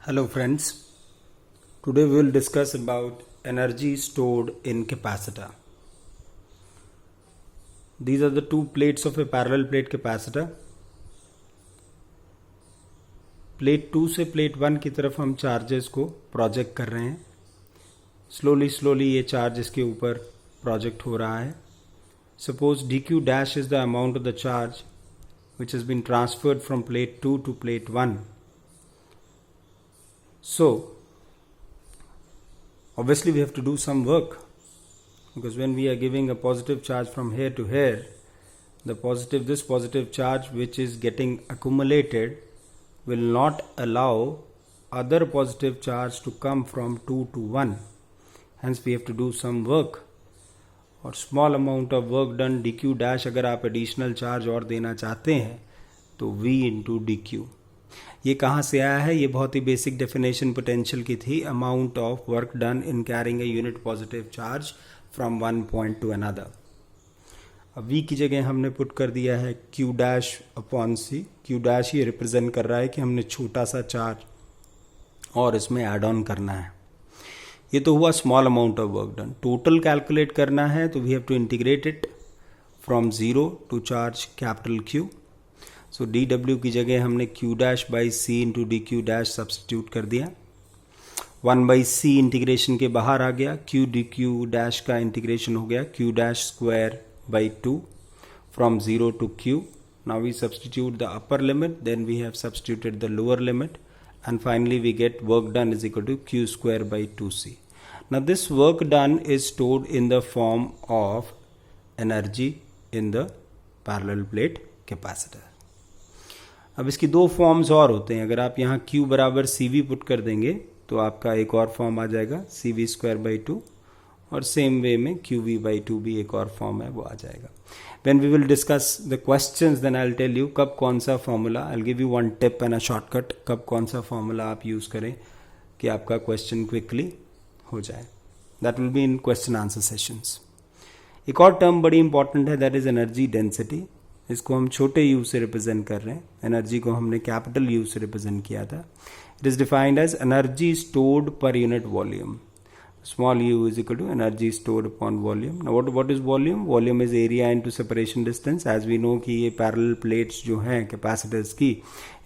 Hello friends, today we will discuss about energy stored in capacitor. These are the two plates of a parallel plate capacitor. Plate 2 से plate 1 की तरफ हम charges को project कर रहे हैं. Slowly ये चार्ज इसके ऊपर प्रोजेक्ट हो रहा है. Suppose dq dash is the amount of the charge which has been transferred from plate 2 to plate 1. So obviously we have to do some work, because when we are giving a positive charge from here to here, this positive charge which is getting accumulated will not allow other positive charge to come from 2 to 1. Hence we have to do some work, और small amount of work done dq dash अगर आप additional charge और देना चाहते हैं तो v into dq. ये कहाँ से आया है? ये बहुत ही बेसिक डेफिनेशन पोटेंशियल की थी. Amount of work done in carrying a unit positive charge from one point two another. अब v की जगह हमने पुट कर दिया है q dash upon c. q dash ये रिप्रेजेंट कर रहा है कि हमने छोटा सा चार्ज और इसमें ऐड ऑन करना है. ये तो हुआ small amount of work done. Total calculate करना है तो we have to integrate it from zero to charge capital Q. So dw की जगह हमने q dash by c into d q dash substitute कर दिया. 1 बाई सी इंटीग्रेशन के बाहर आ गया. q डी क्यू डैश का इंटीग्रेशन हो गया q dash square by 2 from 0 to q. Now we substitute the upper limit, then we have substituted the lower limit, and finally we get work done is equal to q square by 2c. Now this work done is stored in the form of energy in the parallel plate capacitor. अब इसकी दो forms और होते हैं. अगर आप यहाँ q बराबर CV पुट कर देंगे तो आपका एक और फॉर्म आ जाएगा CV स्क्वायर बाई 2, और सेम वे में QV बाई 2 भी एक और फॉर्म है वो आ जाएगा. When we will discuss the questions, then I'll tell you कब कौन सा formula. I'll give you one tip and a shortcut कब कौन सा फॉर्मूला आप यूज़ करें कि आपका क्वेश्चन क्विकली हो जाए. That will be in question answer sessions. एक और टर्म बड़ी इंपॉर्टेंट है, दैट इज एनर्जी डेंसिटी. इसको हम छोटे यू से रिप्रेजेंट कर रहे हैं. एनर्जी को हमने कैपिटल यू से रिप्रेजेंट किया था. It is defined as energy stored per unit volume. Small u is equal to energy stored upon volume. Now what is volume? Volume is area into separation distance. As we know कि ये parallel plates जो हैं capacitors की,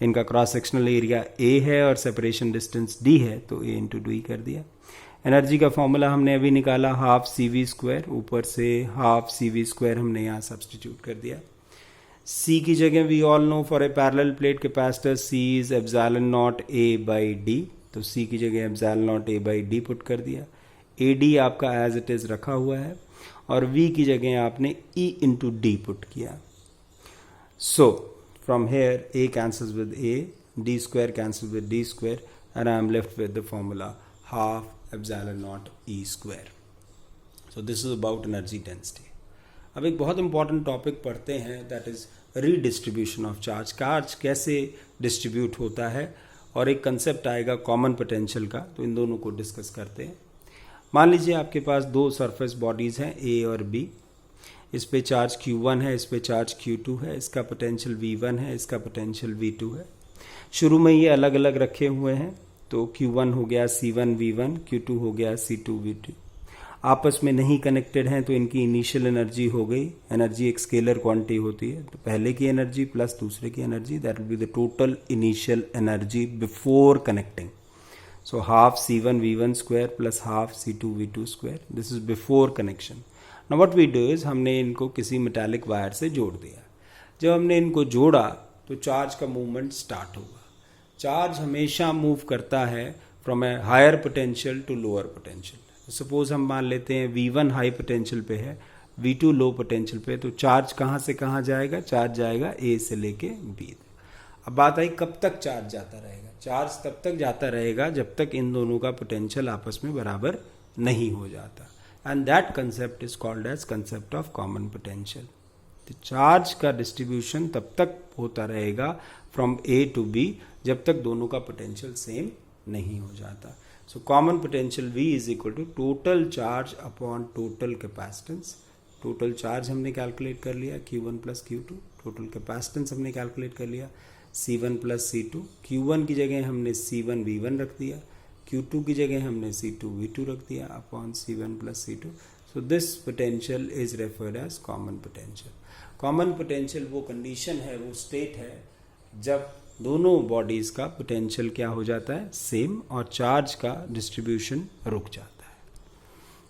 इनका cross sectional area A है और separation distance D है, तो A into D कर दिया. एनर्जी का फॉर्मूला हमने अभी निकाला हाफ CV स्क्वायर, ऊपर से हाफ CV स्क्वायर हमने यहाँ सब्सटीट्यूट कर दिया. C की जगह we all know for a parallel plate capacitor C is epsilon naught A by D, तो C की जगह epsilon naught A by D put कर दिया. AD आपका एज इट इज रखा हुआ है, और V की जगह आपने E इंटू डी पुट किया. So from here A cancels with A, D square cancel with D square, and I am left with the formula half epsilon not E square. So this is about energy density. अब एक बहुत important topic पढ़ते हैं, that is redistribution of charge. Charge कैसे distribute होता है, और एक कंसेप्ट आएगा कॉमन पोटेंशियल का, तो इन दोनों को डिस्कस करते हैं. मान लीजिए आपके पास दो सरफेस बॉडीज़ हैं A और B. इस पे चार्ज Q1 है, इस पे चार्ज Q2 है. इसका पोटेंशियल V1 है, इसका पोटेंशियल V2 है. शुरू में ये अलग अलग रखे हुए हैं, तो Q1 हो गया C1 V1, Q2 हो गया C2 V2. आपस में नहीं कनेक्टेड हैं तो इनकी इनिशियल एनर्जी हो गई. एनर्जी एक स्केलर क्वांटिटी होती है, तो पहले की एनर्जी प्लस दूसरे की energy, that will be the total initial energy before connecting. So half C1 V1 square plus half C2 V2 square. This is before connection. Now what we do is हमने इनको किसी metallic wire से जोड़ दिया. जब हमने इनको जोड़ा तो चार्ज का मूवमेंट स्टार्ट होगा. चार्ज हमेशा मूव करता है from a higher potential to lower potential. Suppose हम मान लेते हैं V1 हाई पोटेंशियल पे है, V2 लो पोटेंशियल पे, तो चार्ज कहाँ से कहाँ जाएगा? चार्ज जाएगा A से लेके B. अब बात आई कब तक चार्ज जाता रहेगा. चार्ज तब तक जाता रहेगा जब तक इन दोनों का पोटेंशियल आपस में बराबर नहीं हो जाता, and that concept is called as concept of common potential. तो चार्ज का डिस्ट्रीब्यूशन तब तक होता रहेगा फ्रॉम A टू B जब तक दोनों का पोटेंशियल सेम नहीं हो जाता. So common potential V is equal to total charge upon total capacitance. Total charge हमने कैलकुलेट कर लिया Q1 plus Q2, total capacitance हमने कैलकुलेट कर लिया C1 प्लस C2, Q1 की जगह हमने C1 V1 रख दिया, Q2 की जगह हमने C2 V2 रख दिया upon C1 plus C2. So this potential is referred as common potential. Common potential वो कंडीशन है, वो स्टेट है जब दोनों बॉडीज का पोटेंशियल क्या हो जाता है, सेम, और चार्ज का डिस्ट्रीब्यूशन रुक जाता है.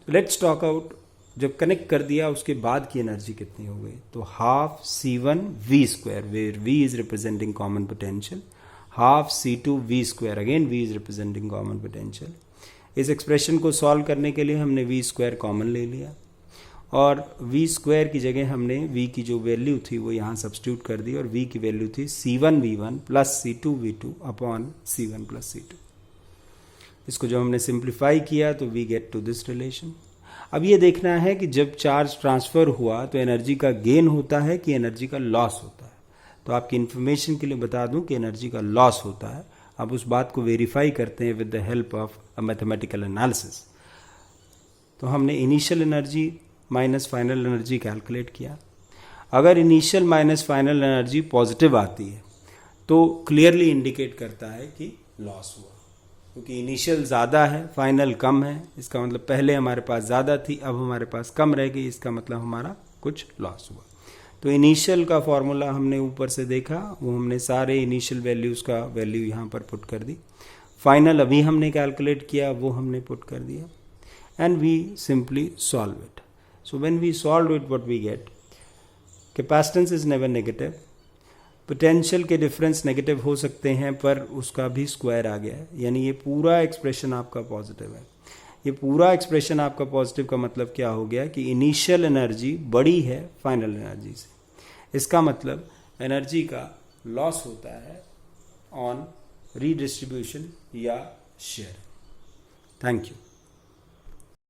लेट्स टॉक आउट, जब कनेक्ट कर दिया उसके बाद की एनर्जी कितनी हो गई, तो half C1 V square, where V is representing common potential, half C2 V square, again V is representing common potential. इस एक्सप्रेशन को सॉल्व करने के लिए हमने V स्क्वायर कॉमन ले लिया और V स्क्वायर की जगह हमने V की जो वैल्यू थी वो यहाँ सब्स्टिट्यूट कर दी और V की वैल्यू थी C1 V1 plus C2 V2 upon C1 plus C2. इसको जब हमने सिंप्लीफाई किया तो we get to this relation. अब ये देखना है कि जब चार्ज ट्रांसफ़र हुआ तो एनर्जी का गेन होता है कि एनर्जी का लॉस होता है. तो आपकी इन्फॉर्मेशन के लिए बता दूं कि एनर्जी का लॉस होता है. अब उस बात को वेरीफाई करते हैं with the help of a mathematical analysis. तो हमने initial energy minus final energy calculate किया. अगर initial minus final energy positive आती है तो क्लियरली इंडिकेट करता है कि लॉस हुआ, क्योंकि इनिशियल ज़्यादा है, फाइनल कम है. इसका मतलब पहले हमारे पास ज़्यादा थी, अब हमारे पास कम रह गई, इसका मतलब हमारा कुछ लॉस हुआ. तो इनिशियल का फॉर्मूला हमने ऊपर से देखा, वो हमने सारे इनिशियल वैल्यूज़ का वैल्यू यहाँ पर पुट कर दी. फाइनल अभी हमने कैलकुलेट किया, वो हमने पुट कर दिया, and we simply solve it. So when we solve it what we get, capacitance is never negative. Potential के डिफरेंस नेगेटिव हो सकते हैं पर उसका भी स्क्वायर आ गया है, यानी ये पूरा एक्सप्रेशन आपका पॉजिटिव है. ये पूरा एक्सप्रेशन आपका पॉजिटिव का मतलब क्या हो गया कि इनिशियल एनर्जी बड़ी है फाइनल एनर्जी से. इसका मतलब एनर्जी का लॉस होता है ऑन रीडिस्ट्रीब्यूशन या शेयर. Thank you.